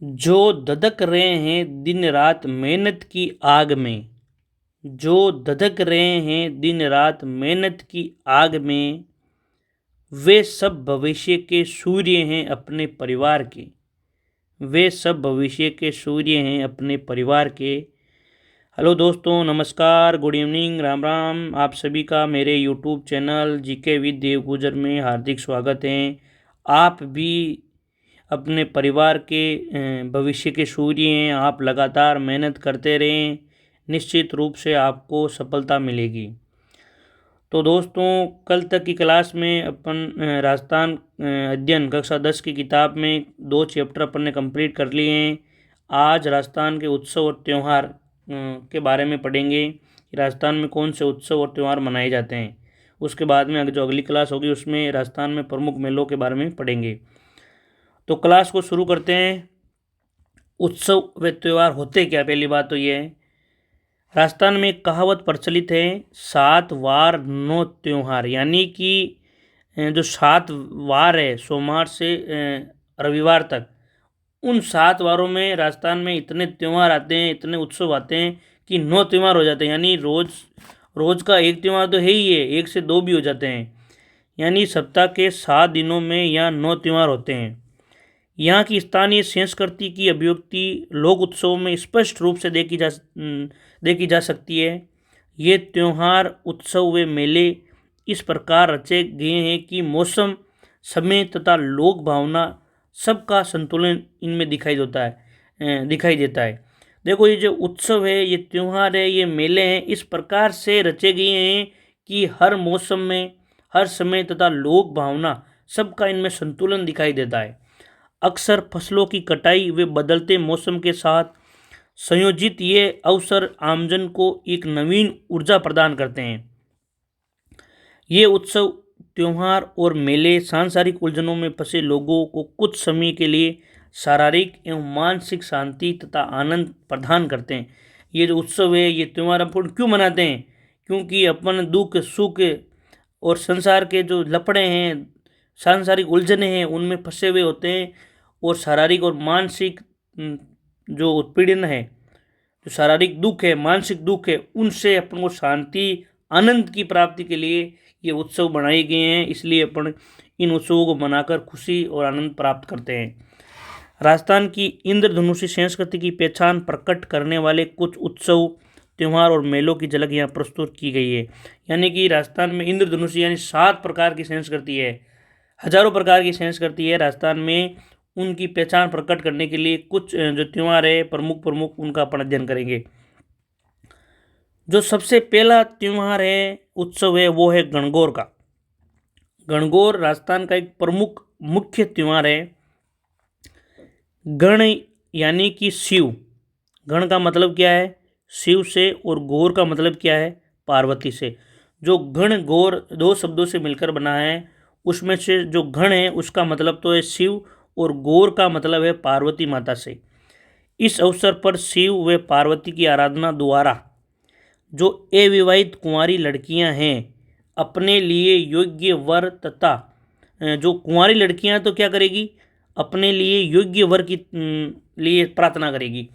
जो धधक रहे हैं दिन रात मेहनत की आग में, जो धधक रहे हैं दिन रात मेहनत की आग में, वे सब भविष्य के सूर्य हैं अपने परिवार के। वे सब भविष्य के सूर्य हैं अपने परिवार के। हेलो दोस्तों, नमस्कार, गुड इवनिंग, राम राम। आप सभी का मेरे यूट्यूब चैनल जीके विद देव गुजर में हार्दिक स्वागत है। आप भी अपने परिवार के भविष्य के सूर्य हैं। आप लगातार मेहनत करते रहें, निश्चित रूप से आपको सफलता मिलेगी। तो दोस्तों, कल तक की क्लास में अपन राजस्थान अध्ययन कक्षा 10 की किताब में 2 चैप्टर अपन ने कंप्लीट कर लिए हैं। आज राजस्थान के उत्सव और त्यौहार के बारे में पढ़ेंगे कि राजस्थान में कौन से उत्सव और त्यौहार मनाए जाते हैं। उसके बाद में जो अगली क्लास होगी उसमें राजस्थान में प्रमुख मेलों के बारे में पढ़ेंगे। तो क्लास को शुरू करते हैं। उत्सव व त्यौहार होते क्या? पहली बात तो ये है, राजस्थान में एक कहावत प्रचलित है, 7 वार 9 त्यौहार। यानी कि जो 7 वार है, सोमवार से रविवार तक, उन 7 वारों में राजस्थान में इतने त्यौहार आते हैं, इतने उत्सव आते हैं कि 9 त्यौहार हो जाते हैं। यानी रोज का एक त्यौहार तो है ही है, 1 से 2 भी हो जाते हैं। यानी सप्ताह के 7 दिनों में यहाँ 9 त्यौहार होते हैं। यहाँ की स्थानीय संस्कृति की अभिव्यक्ति लोक उत्सवों में स्पष्ट रूप से देखी जा सकती है। ये त्यौहार, उत्सव व मेले इस प्रकार रचे गए हैं कि मौसम, समय तथा लोक भावना सबका संतुलन इनमें दिखाई देता है। देखो, ये जो उत्सव है, ये त्यौहार है, ये मेले हैं, इस प्रकार से रचे गए हैं कि हर मौसम में, हर समय तथा लोक भावना सबका इनमें संतुलन दिखाई देता है। अक्सर फसलों की कटाई व बदलते मौसम के साथ संयोजित ये अवसर आमजन को एक नवीन ऊर्जा प्रदान करते हैं। ये उत्सव, त्यौहार और मेले सांसारिक उलझनों में फंसे लोगों को कुछ समय के लिए शारीरिक एवं मानसिक शांति तथा आनंद प्रदान करते हैं। ये जो उत्सव है, ये त्यौहार अपन क्यों मनाते हैं? क्योंकि अपन दुख सुख और संसार के जो लफड़े हैं, सांसारिक उलझने हैं, उनमें फंसे हुए होते हैं। और शारीरिक और मानसिक जो उत्पीड़न है, जो शारीरिक दुख है, मानसिक दुख है, उनसे अपन को शांति, आनंद की प्राप्ति के लिए ये उत्सव बनाए गए हैं। इसलिए अपन इन उत्सवों को मनाकर खुशी और आनंद प्राप्त करते हैं। राजस्थान की इंद्रधनुषी संस्कृति की पहचान प्रकट करने वाले कुछ उत्सव, त्यौहार और मेलों की झलक यहाँ प्रस्तुत की गई है। यानी कि राजस्थान में इंद्रधनुषी यानी 7 प्रकार की संस्कृति है, हजारों प्रकार की संस्कृति है राजस्थान में। उनकी पहचान प्रकट करने के लिए कुछ जो त्यौहार है प्रमुख उनका अपन अध्ययन करेंगे। जो सबसे पहला त्यौहार है, उत्सव है, वो है गणगौर का। गणगौर राजस्थान का एक प्रमुख मुख्य त्यौहार है। गण यानी कि शिव। गण का मतलब क्या है? शिव से। और गौर का मतलब क्या है? पार्वती से। जो गण गौर 2 शब्दों से मिलकर बना है, उसमें से जो गण है उसका मतलब तो है शिव, और गौर का मतलब है पार्वती माता से। इस अवसर पर शिव व पार्वती की आराधना द्वारा जो अविवाहित कुंवारी लड़कियां हैं, अपने लिए योग्य वर तथा जो कुंवारी लड़कियां तो क्या करेगी? अपने लिए योग्य वर की लिए प्रार्थना करेगी।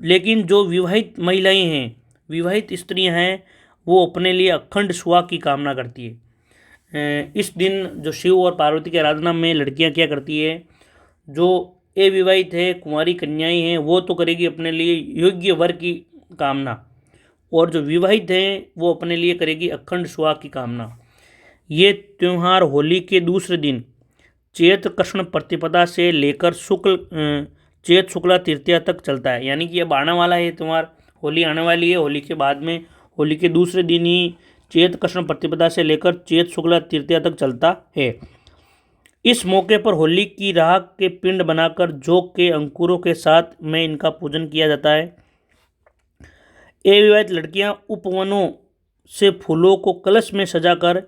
लेकिन जो विवाहित महिलाएं हैं, विवाहित स्त्रियां हैं, वो अपने लिए अखंड सुहाग की कामना करती है। इस दिन जो शिव और पार्वती की आराधना में लड़कियां क्या करती है? जो अविवाहित है, कुंवारी कन्याएं हैं, वो तो करेगी अपने लिए योग्य वर की कामना, और जो विवाहित हैं वो अपने लिए करेगी अखंड सुहाग की कामना। ये त्यौहार होली के दूसरे दिन चैत्र कृष्ण प्रतिपदा से लेकर चैत शुक्ला तृतीया तक चलता है। यानी कि अब आने वाला है त्यौहार, होली आने वाली है। होली के बाद में, होली के दूसरे दिन ही चैत्र कृष्ण प्रतिपदा से लेकर चैत शुक्ला तृतीया तक चलता है। इस मौके पर होली की राख के पिंड बनाकर जोग के अंकुरों के साथ में इनका पूजन किया जाता है। अविवाहित लड़कियां उपवनों से फूलों को कलश में सजाकर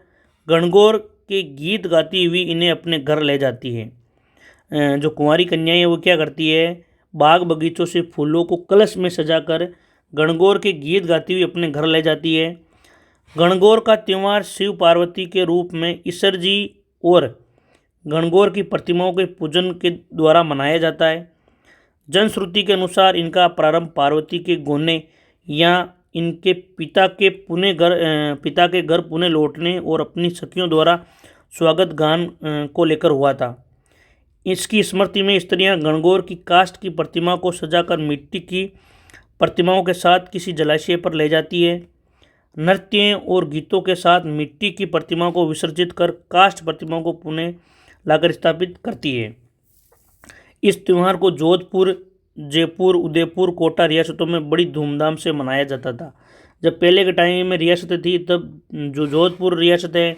गणगौर के गीत गाती हुई इन्हें अपने घर ले जाती है। जो कुंवारी कन्याएं वो क्या करती है? बाग बगीचों से फूलों को कलश में सजाकर गणगौर के गीत गाती हुई अपने घर ले जाती है। गणगौर का त्यौहार शिव पार्वती के रूप में ईश्वर जी और गणगौर की प्रतिमाओं के पूजन के द्वारा मनाया जाता है। जनश्रुति के अनुसार इनका प्रारंभ पार्वती के गोने या इनके पिता के घर पुणे लौटने और अपनी सखियों द्वारा स्वागत गान को लेकर हुआ था। इसकी स्मृति में स्त्रियां गणगौर की काष्ठ की प्रतिमा को सजाकर मिट्टी की प्रतिमाओं के साथ किसी जलाशय पर ले जाती है। नृत्य और गीतों के साथ मिट्टी की प्रतिमा को विसर्जित कर काष्ठ प्रतिमा को पुणे लाकर स्थापित करती है। इस त्यौहार को जोधपुर, जयपुर, उदयपुर, कोटा रियासतों में बड़ी धूमधाम से मनाया जाता था। जब पहले के टाइम में रियासतें थी तब जो जोधपुर रियासत है,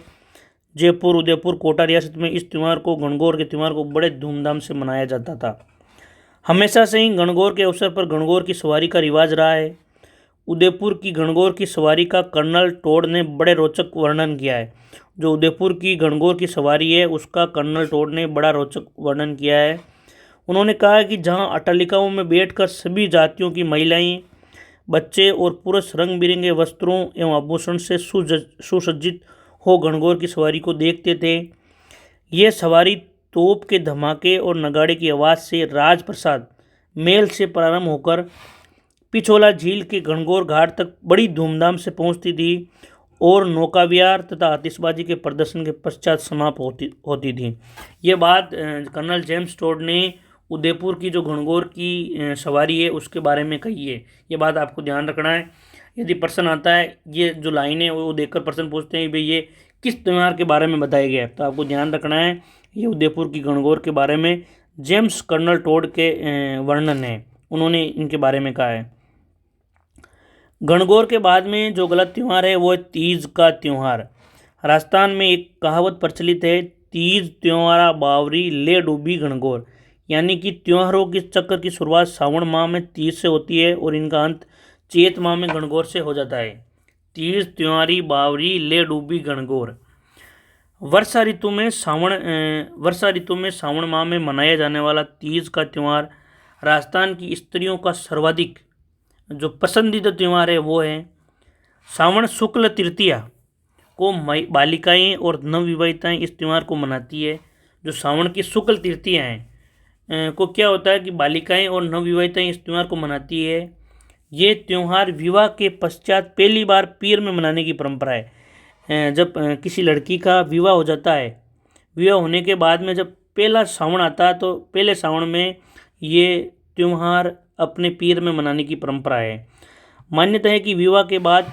जयपुर, उदयपुर, कोटा रियासत में इस त्यौहार को, गणगौर के त्यौहार को बड़े धूमधाम से मनाया जाता था। हमेशा से ही गणगौर के अवसर पर गणगौर की सवारी का रिवाज रहा है। उदयपुर की गणगौर की सवारी का कर्नल टोड ने बड़े रोचक वर्णन किया है। जो उदयपुर की गणगौर की सवारी है उसका कर्नल टोड ने बड़ा रोचक वर्णन किया है। उन्होंने कहा है कि जहां अट्टालिकाओं में बैठकर सभी जातियों की महिलाएं, बच्चे और पुरुष रंग बिरंगे वस्त्रों एवं आभूषण से सुसज्जित हो गणगौर की सवारी को देखते थे। यह सवारी तोप के धमाके और नगाड़े की आवाज़ से राजप्रसाद मेल से प्रारंभ होकर पिछोला झील के गणगौर घाट तक बड़ी धूमधाम से पहुंचती थी और नौका विहार तथा आतिशबाजी के प्रदर्शन के पश्चात समाप्त होती थी। ये बात कर्नल जेम्स टोड ने उदयपुर की जो गणगौर की सवारी है उसके बारे में कही है। ये बात आपको ध्यान रखना है। यदि प्रश्न आता है, ये जो लाइन है वो देखकर प्रश्न पूछते हैं भाई ये किस त्यौहार के बारे में बताया गया है, तो आपको ध्यान रखना है ये उदयपुर की गणगौर के बारे में जेम्स कर्नल टोड के वर्णन है, उन्होंने इनके बारे में कहा है। गणगौर के बाद में जो गलत त्यौहार है वो है तीज का त्यौहार। राजस्थान में एक कहावत प्रचलित है, तीज त्योहारा बावरी ले डूबी गणगौर, यानी कि त्योहारों के चक्र की शुरुआत सावन माह में तीज से होती है और इनका अंत चैत माह में गणगौर से हो जाता है। तीज त्योहारी बावरी ले डूबी गणगौर। वर्षा ऋतु में सावन माह में मनाया जाने वाला तीज का त्यौहार राजस्थान की स्त्रियों का सर्वाधिक जो पसंदीदा त्यौहार है वो है। सावन शुक्ल तृतीया को बालिकाएं और नवविवाहिताएं इस त्यौहार को मनाती है। जो सावन की शुक्ल तृतीया है को क्या होता है कि बालिकाएं और नवविवाहिताएं इस त्यौहार को मनाती है। ये त्यौहार विवाह के पश्चात पहली बार पीर में मनाने की परंपरा है। जब किसी लड़की का विवाह हो जाता है, विवाह होने के बाद में जब पहला सावन आता है तो पहले सावन में ये त्यौहार अपने पीर में मनाने की परंपरा है। मान्यता है कि विवाह के बाद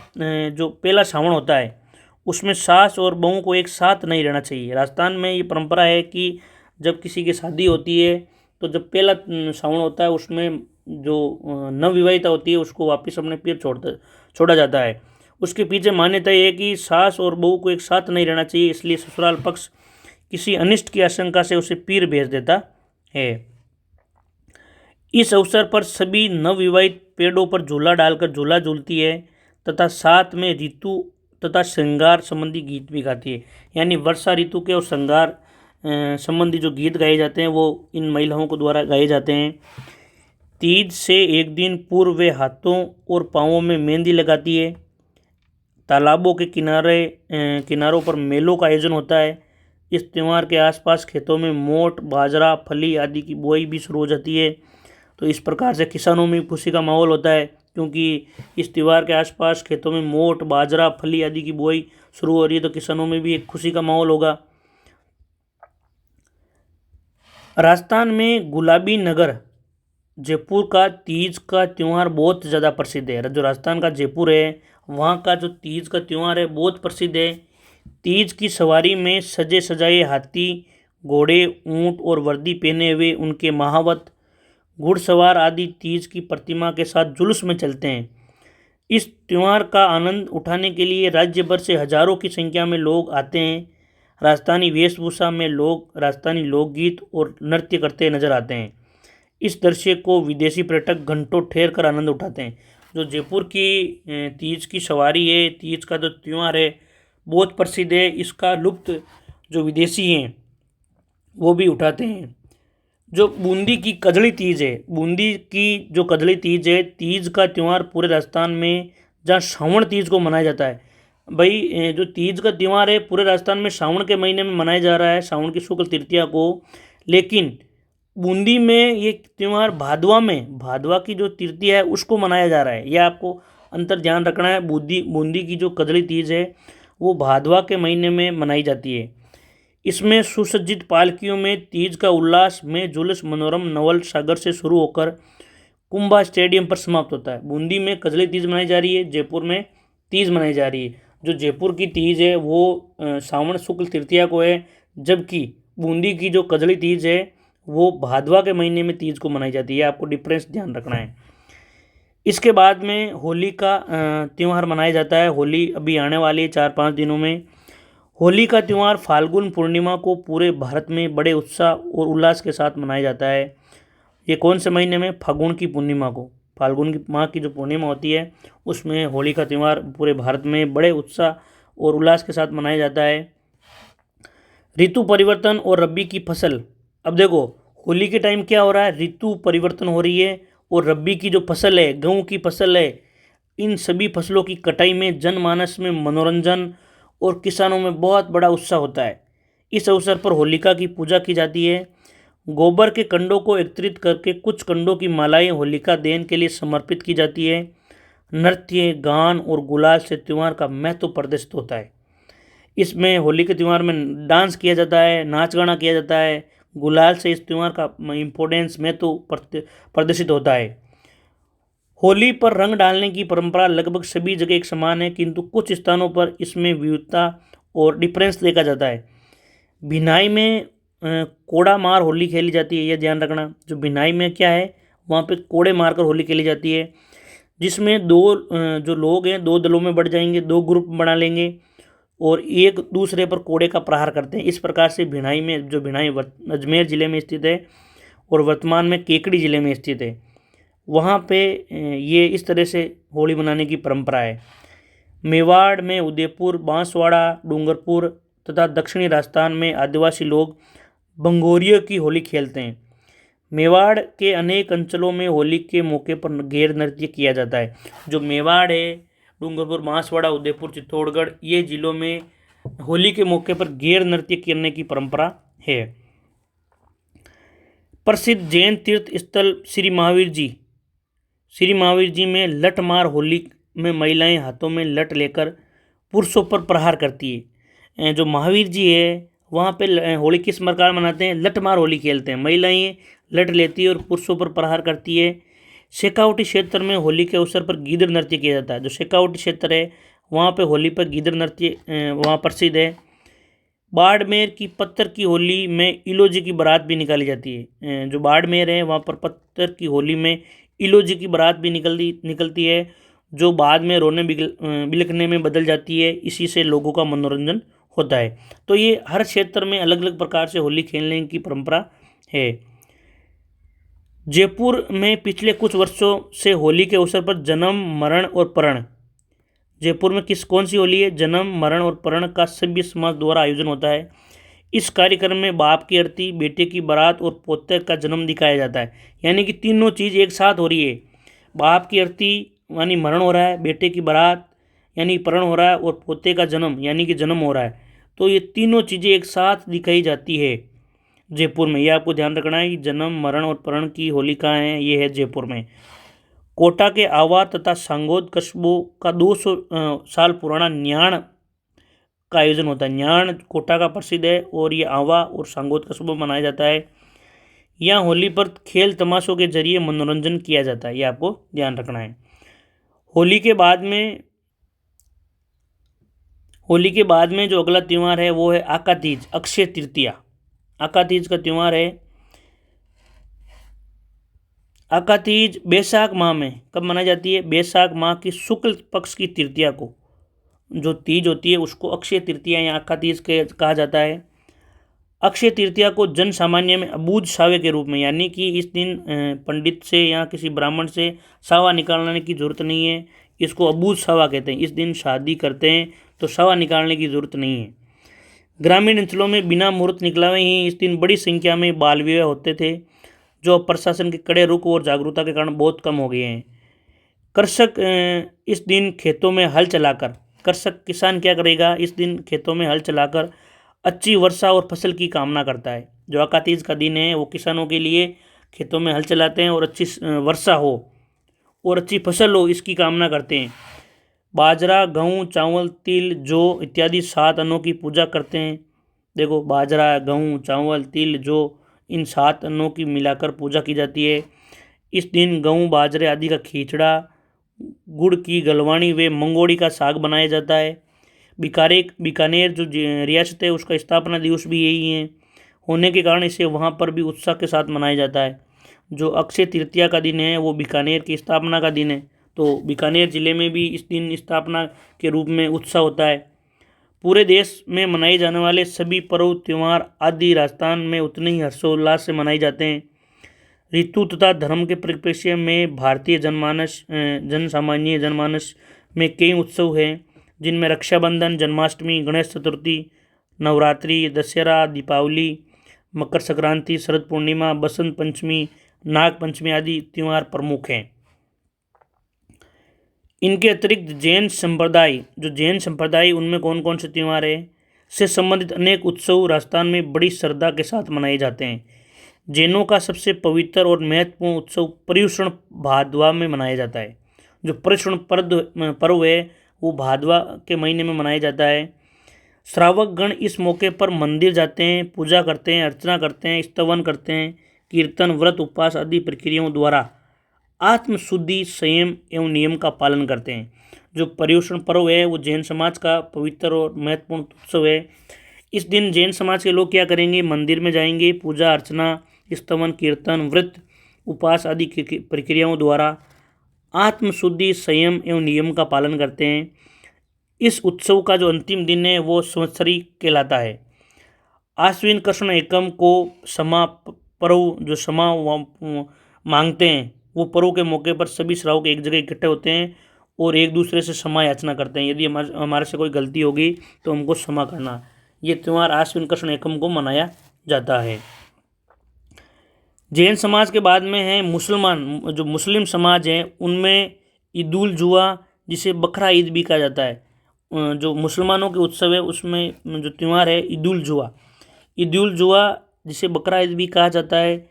जो पहला सावन होता है उसमें सास और बहू को एक साथ नहीं रहना चाहिए। राजस्थान में ये परंपरा है कि जब किसी की शादी होती है तो जब पहला सावन होता है उसमें जो नवविवाहिता होती है उसको वापस अपने पीर छोड़ा जाता है। उसके पीछे मान्यता ये है कि सास और बहू को एक साथ नहीं रहना चाहिए, इसलिए ससुराल पक्ष किसी अनिष्ट की आशंका से उसे पीर भेज देता है। इस अवसर पर सभी नवविवाहित पेड़ों पर झूला डालकर झूला झूलती है तथा साथ में ऋतु तथा श्रृंगार संबंधी गीत भी गाती है। यानी वर्षा ऋतु के और श्रृंगार संबंधी जो गीत गाए जाते हैं वो इन महिलाओं को द्वारा गाए जाते हैं। तीज से एक दिन पूर्व वे हाथों और पाँवों में मेहंदी लगाती है। तालाबों के किनारों पर मेलों का आयोजन होता है। इस त्यौहार के आसपास खेतों में मोट, बाजरा, फली आदि की बुआई भी शुरू हो जाती है। तो इस प्रकार से किसानों में खुशी का माहौल होता है, क्योंकि इस त्यौहार के आसपास खेतों में मोट, बाजरा, फली आदि की बुआई शुरू हो रही है, तो किसानों में भी एक खुशी का माहौल होगा। राजस्थान में गुलाबी नगर जयपुर का तीज का त्यौहार बहुत ज़्यादा प्रसिद्ध है। जो राजस्थान का जयपुर है वहाँ का जो तीज का त्यौहार है बहुत प्रसिद्ध है। तीज की सवारी में सजे सजाए हाथी, घोड़े, ऊंट और वर्दी पहने हुए उनके महावत, घुड़सवार आदि तीज की प्रतिमा के साथ जुलूस में चलते हैं। इस त्यौहार का आनंद उठाने के लिए राज्य भर से हजारों की संख्या में लोग आते हैं। राजस्थानी वेशभूषा में लोग राजस्थानी लोकगीत और नृत्य करते नजर आते हैं। इस दृश्य को विदेशी पर्यटक घंटों ठहर कर आनंद उठाते हैं। जो जयपुर की तीज की सवारी है, तीज का जो त्यौहार है बहुत प्रसिद्ध है। इसका लुत्फ जो विदेशी हैं वो भी उठाते हैं। जो बूंदी की कजली तीज है, बूंदी की जो कजली तीज है, तीज का त्यौहार पूरे राजस्थान में जहाँ श्रावण तीज को मनाया जाता है। भाई जो तीज का त्यौहार है पूरे राजस्थान में श्रावण के महीने में मनाया जा रहा है, श्रावण की शुक्ल तृतीया को। लेकिन बूंदी में ये त्यौहार भादवा की जो तृतीया है उसको मनाया जा रहा है। यह आपको अंतर ध्यान रखना है। बूंदी की जो कजली तीज है वो भादवा के महीने में मनाई जाती है। इसमें सुसज्जित पालकियों में तीज का उल्लास में जुलूस मनोरम नवल सागर से शुरू होकर कुंभा स्टेडियम पर समाप्त होता है। बूंदी में कजली तीज मनाई जा रही है, जयपुर में तीज मनाई जा रही है। जो जयपुर की तीज है वो सावन शुक्ल तृतीया को है, जबकि बूंदी की जो कजली तीज है वो भादवा के महीने में तीज को मनाई जाती है। आपको डिफरेंस ध्यान रखना है। इसके बाद में होली का त्यौहार मनाया जाता है। होली अभी आने वाली है 4-5 दिनों में। होली का त्यौहार फाल्गुन पूर्णिमा को पूरे भारत में बड़े उत्साह और उल्लास के साथ मनाया जाता है। ये कौन से महीने में? फाल्गुन की पूर्णिमा को। फाल्गुन की माह की जो पूर्णिमा होती है उसमें होली का त्यौहार पूरे भारत में बड़े उत्साह और उल्लास के साथ मनाया जाता है। ऋतु परिवर्तन और रबी की फसल। अब देखो होली के टाइम क्या हो रहा है, ऋतु परिवर्तन हो रही है और रबी की जो फसल है, गेहूँ की फसल है, इन सभी फसलों की कटाई में जनमानस में मनोरंजन और किसानों में बहुत बड़ा उत्साह होता है। इस अवसर पर होलिका की पूजा की जाती है। गोबर के कंडों को एकत्रित करके कुछ कंडों की मालाएं होलिका दहन के लिए समर्पित की जाती है। नृत्य, गान और गुलाल से त्यौहार का महत्व प्रदर्शित होता है। इसमें होली के त्यौहार में डांस किया जाता है, नाच गाना किया जाता है। गुलाल से इस त्यौहार का इम्पोर्टेंस महत्व प्रदर्शित होता है। होली पर रंग डालने की परंपरा लगभग सभी जगह एक समान है, किंतु कुछ स्थानों पर इसमें विविधता और डिफरेंस देखा जाता है। भिनाई में कोड़ा मार होली खेली जाती है, यह ध्यान रखना। जो भिनाई में क्या है, वहाँ पे कोड़े मारकर होली खेली जाती है, जिसमें जो लोग हैं 2 दलों में बढ़ जाएंगे, 2 ग्रुप बना लेंगे और एक दूसरे पर कोड़े का प्रहार करते हैं। इस प्रकार से भिनाई में, जो भिनाई अजमेर ज़िले में स्थित है और वर्तमान में केकड़ी ज़िले में स्थित है, वहाँ पे ये इस तरह से होली मनाने की परंपरा है। मेवाड़ में उदयपुर, बांसवाड़ा, डूंगरपुर तथा दक्षिणी राजस्थान में आदिवासी लोग भंगोरियों की होली खेलते हैं। मेवाड़ के अनेक अंचलों में होली के मौके पर गैर नृत्य किया जाता है। जो मेवाड़ है, डूंगरपुर, बांसवाड़ा, उदयपुर, चित्तौड़गढ़, ये जिलों में होली के मौके पर गैर नृत्य करने की परंपरा है। प्रसिद्ध जैन तीर्थ स्थल श्री महावीर जी में लठमार होली में महिलाएं हाथों में लठ लेकर पुरुषों पर प्रहार करती है। जो महावीर जी है वहाँ पे होली किस प्रकार मनाते हैं? लठमार होली खेलते हैं। महिलाएं लठ लेती है और पुरुषों पर प्रहार करती है। शेखावटी क्षेत्र में होली के अवसर पर गीदड़ नृत्य किया जाता है। जो शेखावटी क्षेत्र है वहाँ पे होली पर गीदड़ नृत्य वहाँ प्रसिद्ध है। बाड़मेर की पत्थर की होली में इलोजी की बारात भी निकाली जाती है। जो बाड़मेर है वहाँ पर पत्थर की होली में इलोजी की बारात भी निकलती है, जो बाद में रोने बिलखने में बदल जाती है। इसी से लोगों का मनोरंजन होता है। तो ये हर क्षेत्र में अलग अलग प्रकार से होली खेलने की परंपरा है। जयपुर में पिछले कुछ वर्षों से होली के अवसर पर जन्म, मरण और परण, जयपुर में कौन सी होली है? जन्म, मरण और परण का सभ्य समाज द्वारा आयोजन होता है। इस कार्यक्रम में बाप की आरती, बेटे की बारात और पोते का जन्म दिखाया जाता है। यानी कि तीनों चीज़ एक साथ हो रही है। बाप की आरती यानी मरण हो रहा है, बेटे की बारात यानी परण हो रहा है और पोते का जन्म यानी कि जन्म हो रहा है। तो ये तीनों चीज़ें एक साथ दिखाई जाती है जयपुर में। यह आपको ध्यान रखना है कि जन्म, मरण और परण की होली कहाँ है? ये है जयपुर में। कोटा के आवा तथा सांगोद कस्बों का 200 साल पुराना न्याण का आयोजन होता है। न्याण कोटा का प्रसिद्ध है और ये आवा और सांगोद कस्बों में मनाया जाता है। यहाँ होली पर खेल तमाशों के जरिए मनोरंजन किया जाता है, ये आपको ध्यान रखना है। होली के बाद में जो अगला त्यौहार है वो है आका तीज, अक्षय तृतीया। आका तीज का त्यौहार है। आका तीज बैसाख माह में कब मनाई जाती है? बैसाख माह की शुक्ल पक्ष की तृतीया को जो तीज होती है उसको अक्षय तृतीया या आका तीज कहा जाता है। अक्षय तृतीया को जन सामान्य में अबूझ सावे के रूप में, यानी कि इस दिन पंडित से या किसी ब्राह्मण से सावा निकालने की जरूरत नहीं है, इसको अबूझ सावा कहते हैं। इस दिन शादी करते हैं तो सावा निकालने की जरूरत नहीं है। ग्रामीण अंचलों में बिना मुहूर्त निकलावे ही इस दिन बड़ी संख्या में बाल विवाह होते थे, जो प्रशासन के कड़े रुख और जागरूकता के कारण बहुत कम हो गए हैं। कृषक इस दिन खेतों में हल चलाकर, किसान क्या करेगा? इस दिन खेतों में हल चलाकर अच्छी वर्षा और फसल की कामना करता है। जो अका तीज का दिन है वो किसानों के लिए खेतों में हल चलाते हैं और अच्छी वर्षा हो और अच्छी फसल हो इसकी कामना करते हैं। बाजरा, गेहूँ, चावल, तिल, जौ इत्यादि 7 अन्नों की पूजा करते हैं। देखो, बाजरा, गेहूँ, चावल, तिल, जौ, इन 7 अन्नों की मिलाकर पूजा की जाती है। इस दिन गेहूँ, बाजरे आदि का खींचड़ा, गुड़ की गलवाणी व मंगोड़ी का साग बनाया जाता है। बीकानेर जो रियासत है उसका स्थापना दिवस भी यही है होने के कारण इसे वहाँ पर भी उत्साह के साथ मनाया जाता है। जो अक्षय तृतीया का दिन है वो बीकानेर की स्थापना का दिन है, तो बीकानेर ज़िले में भी इस दिन स्थापना के रूप में उत्सव होता है। पूरे देश में मनाए जाने वाले सभी पर्व त्यौहार आदि राजस्थान में उतने ही हर्षोल्लास से मनाए जाते हैं। ऋतु तथा धर्म के परिप्रेक्ष्य में भारतीय जनमानस में कई उत्सव हैं जिनमें रक्षाबंधन, जन्माष्टमी, गणेश चतुर्थी, नवरात्रि, दशहरा, दीपावली, मकर संक्रांति, शरद पूर्णिमा, बसंत पंचमी, नाग पंचमी आदि त्यौहार प्रमुख हैं। इनके अतिरिक्त जैन संप्रदाय उनमें कौन कौन से त्यौहार है से संबंधित अनेक उत्सव राजस्थान में बड़ी श्रद्धा के साथ मनाए जाते हैं। जैनों का सबसे पवित्र और महत्वपूर्ण उत्सव पर्युषण भादवा में मनाया जाता है। जो पर्युषण पर्व है वो भादवा के महीने में मनाया जाता है। श्रावक गण इस मौके पर मंदिर जाते हैं, पूजा करते हैं, अर्चना करते हैं, स्तवन करते हैं, कीर्तन, व्रत, उपवास आदि प्रक्रियाओं द्वारा आत्मशुद्धि, संयम एवं नियम का पालन करते हैं। जो पर्युषण पर्व है वो जैन समाज का पवित्र और महत्वपूर्ण उत्सव है। इस दिन जैन समाज के लोग क्या करेंगे, मंदिर में जाएंगे, पूजा अर्चना, स्तवन, कीर्तन, व्रत, उपवास आदि प्रक्रियाओं द्वारा आत्मशुद्धि, संयम एवं नियम का पालन करते हैं। इस उत्सव का जो अंतिम दिन है वो संवत्सरी कहलाता है। आश्विन कृष्ण एकम को क्षमा पर्व जो क्षमा मांगते हैं वो पर्व के मौके पर सभी श्रावक एक जगह इकट्ठे होते हैं और एक दूसरे से क्षमा याचना करते हैं। यदि हमारे से कोई गलती होगी तो हमको क्षमा करना। ये त्यौहार आश्विन कृष्ण एकम को मनाया जाता है। जैन समाज के बाद में है जो मुस्लिम समाज है उनमें ईद उल जुहा जिसे बकरा ईद भी कहा जाता है। जो मुसलमानों के उत्सव है उसमें जो त्यौहार है ईद उल जुहा जिसे बकरा ईद भी कहा जाता है।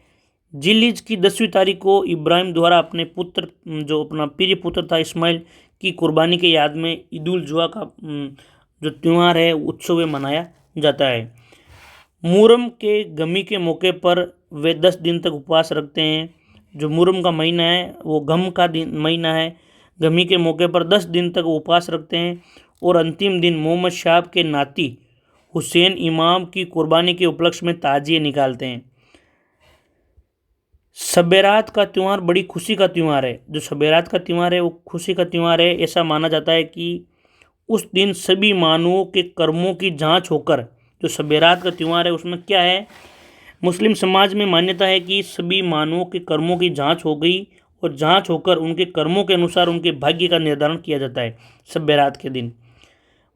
जिलहिज की 10वीं तारीख को इब्राहिम द्वारा अपने पुत्र जो अपना प्रिय पुत्र था इस्माइल की कुर्बानी के याद में ईद उल जुहा का जो त्यौहार है उत्सव मनाया जाता है। मुहर्रम के गमी के मौके पर वे 10 दिन तक उपवास रखते हैं। जो मुहर्रम का महीना है वो गम का महीना है। गमी के मौके पर 10 दिन तक उपवास रखते हैं और अंतिम दिन मोहम्मद शाह के नाती हुसैन इमाम की कुर्बानी के उपलक्ष्य में ताजिए निकालते हैं। शब-ए-रात का त्यौहार बड़ी खुशी का त्यौहार है। जो शब-ए-रात का त्यौहार है वो खुशी का त्यौहार है। ऐसा माना जाता है कि उस दिन सभी मानवों के कर्मों की जांच होकर, जो शब-ए-रात का त्यौहार है उसमें क्या है, मुस्लिम समाज में मान्यता है कि सभी मानवों के कर्मों की जांच हो गई और जांच होकर उनके कर्मों के अनुसार उनके भाग्य का निर्धारण किया जाता है। शब-ए-रात के दिन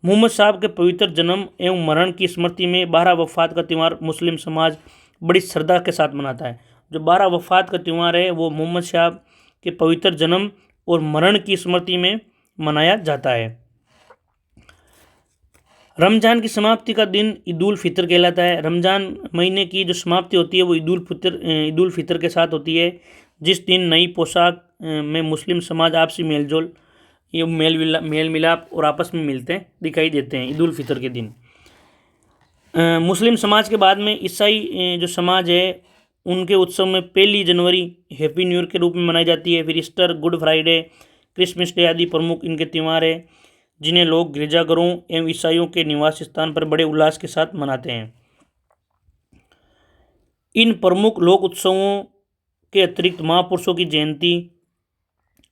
मोहम्मद साहब के पवित्र जन्म एवं मरण की स्मृति में 12 वफ़ात का त्यौहार मुस्लिम समाज बड़ी श्रद्धा के साथ मनाता है। जो 12 वफ़ात का त्यौहार है वो मोहम्मद साहब के पवित्र जन्म और मरण की स्मृति में मनाया जाता है। रमज़ान की समाप्ति का दिन ईद उल फितर कहलाता है। रमज़ान महीने की जो समाप्ति होती है वो ईद उल फितर के साथ होती है, जिस दिन नई पोशाक में मुस्लिम समाज आपसी मेलजोल ये मेल मिलाप और आपस में मिलते हैं दिखाई देते हैं ईद उल फितर के दिन। मुस्लिम समाज के बाद में ईसाई जो समाज है उनके उत्सव में 1 जनवरी हैप्पी न्यू ईयर के रूप में मनाई जाती है। फिर Easter, good Friday, Christmas day आदि प्रमुख इनके त्यौहार है जिन्हें लोग गिरजाघरों एवं ईसाइयों के निवास स्थान पर बड़े उल्लास के साथ मनाते हैं। इन प्रमुख लोक उत्सवों के अतिरिक्त महापुरुषों की जयंती,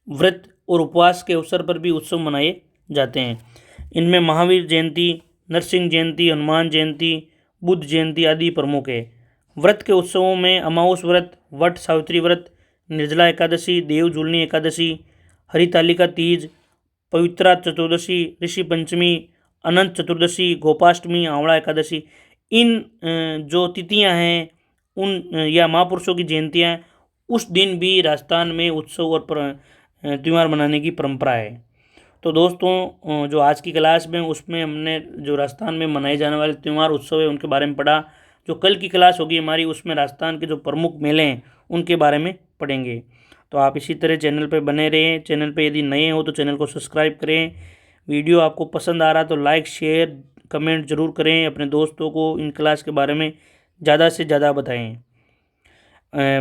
व्रत और उपवास के अवसर पर भी उत्सव मनाए जाते हैं। इनमें महावीर जयंती, नरसिंह जयंती, हनुमान जयंती, बुद्ध जयंती आदि प्रमुख है। व्रत के उत्सवों में अमावस व्रत, वट सावित्री व्रत, निर्जला एकादशी, देव झूलनी एकादशी, हरितालिका तीज, पवित्रा चतुर्दशी, ऋषि पंचमी, अनंत चतुर्दशी, गोपाष्टमी, आंवला एकादशी, इन जो तिथियां हैं उन या महापुरुषों की जयंतियां उस दिन भी राजस्थान में उत्सव और त्यौहार मनाने की परंपरा है। तो दोस्तों जो आज की क्लास में उसमें हमने जो राजस्थान में मनाए जाने वाले त्यौहार उत्सव है उनके बारे में पढ़ा। जो कल की क्लास होगी हमारी उसमें राजस्थान के जो प्रमुख मेले हैं उनके बारे में पढ़ेंगे। तो आप इसी तरह चैनल पे बने रहें। चैनल पे यदि नए हो तो चैनल को सब्सक्राइब करें। वीडियो आपको पसंद आ रहा तो लाइक शेयर कमेंट ज़रूर करें। अपने दोस्तों को इन क्लास के बारे में ज़्यादा से ज़्यादा बताएं।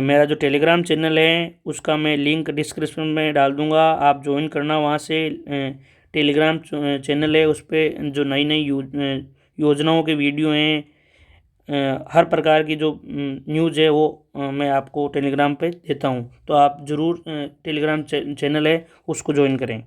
मेरा जो टेलीग्राम चैनल है उसका मैं लिंक डिस्क्रिप्शन में डाल दूंगा, आप ज्वाइन करना वहाँ से। टेलीग्राम चैनल है उस पर जो नई नई योजनाओं के वीडियो हैं, हर प्रकार की जो न्यूज़ है वो मैं आपको टेलीग्राम पे देता हूँ। तो आप ज़रूर टेलीग्राम चैनल है उसको ज्वाइन करें।